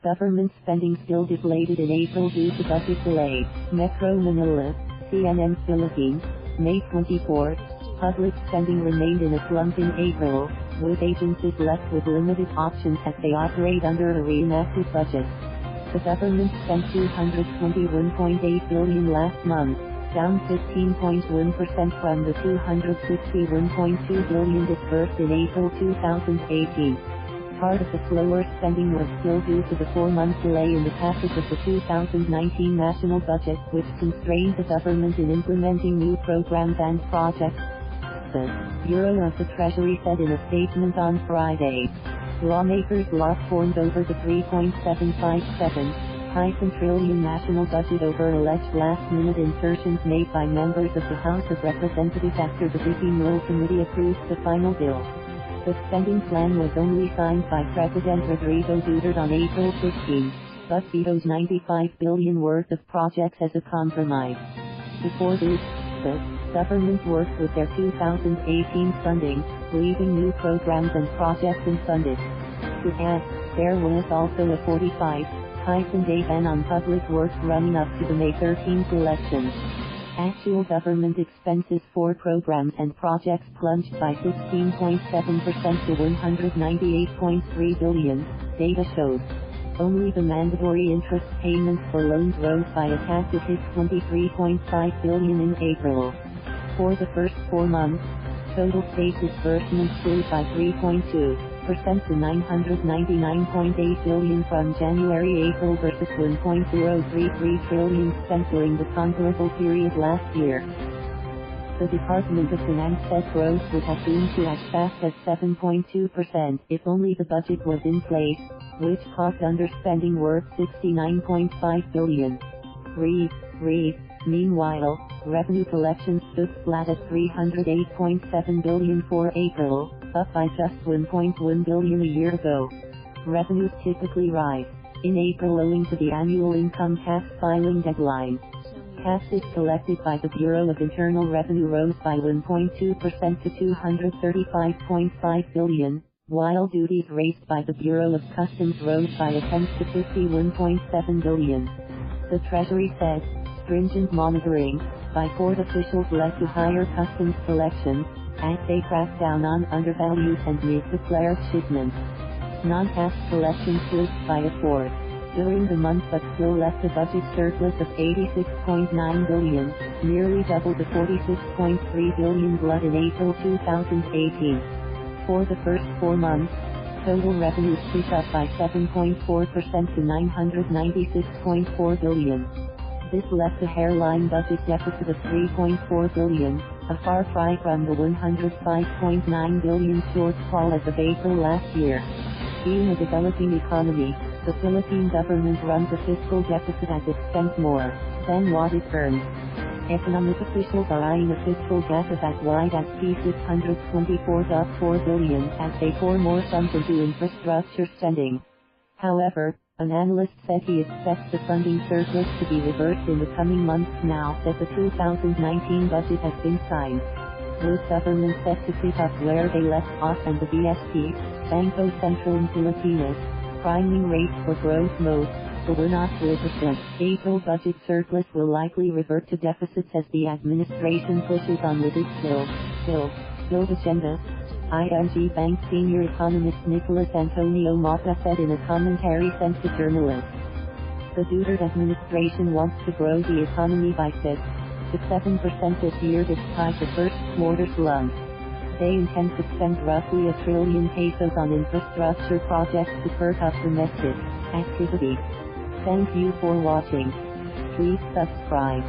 Government spending still deflated in April due to budget delay. Metro Manila, CNN Philippines, May 24. Public spending remained in a slump in April, with agencies left with limited options as they operate under a reenacted budget. The government spent $221.8 billion last month, down 15.1% from the $261.2 billion disbursed in April 2018. Part of the slower spending was still due to the 4-month delay in the passage of the 2019 national budget, which constrained the government in implementing new programs and projects. The Bureau of the Treasury said in a statement on Friday. Lawmakers lost forms over the $3.757 trillion national budget over alleged last-minute insertions made by members of the House of Representatives after the bicameral committee approved the final bill. The spending plan was only signed by President Rodrigo Duterte on April 15, but vetoed $95 billion worth of projects as a compromise. Before this, the government worked with their 2018 funding, leaving new programs and projects unfunded. To add, there was also a 45-day ban on public works running up to the May 13th elections. Actual government expenses for programs and projects plunged by 16.7% to $198.3 billion, data showed. Only the mandatory interest payments for loans rose by a tad to hit $23.5 billion in April. For the first 4 months, total state disbursements grew by 3.2% to $999.8 billion from January-April versus $1.033 trillion spent during the comparable period last year. The Department of Finance said growth would have been to as fast as 7.2% if only the budget was in place, which caused underspending worth $69.5 billion. Meanwhile, revenue collections stood flat at $308.7 billion for April, up by just $1.1 billion a year ago. Revenues typically rise in April owing to the annual income tax filing deadline. Taxes collected by the Bureau of Internal Revenue rose by 1.2% to $235.5 billion, while duties raised by the Bureau of Customs rose by a tenth to $51.7 billion. The Treasury said stringent monitoring by court officials led to higher customs collections, as they cracked down on undervalued and misdeclared shipments. Non-tax collections slipped by a fourth during the month but still left a budget surplus of $86.9 billion, nearly double the $46.3 billion glut in April 2018. For the first 4 months, total revenues ticked up by 7.4% to $996.4 billion. This left a hairline budget deficit of $3.4 billion, a far cry from the $105.9 billion shortfall as of April last year. Being a developing economy, the Philippine government runs a fiscal deficit as it spends more than what it earns. Economic officials are eyeing a fiscal gap as wide as $624.4 billion as they pour more funds into infrastructure spending. However, an analyst said he expects the funding surplus to be reversed in the coming months now that the 2019 budget has been signed. With government set to pick up where they left off and the BSP, Bangko Sentral in Pilipinas, priming rates for growth mode, so we're not 4%. April budget surplus will likely revert to deficits as the administration pushes on with its build agenda. ING Bank senior economist Nicholas Antonio Mapa said in a commentary sent to journalists. The Duterte administration wants to grow the economy by 6 to 7% this year despite the first quarter slump. They intend to spend roughly ₱1 trillion on infrastructure projects to perk up domestic activity. Thank you for watching. Please subscribe.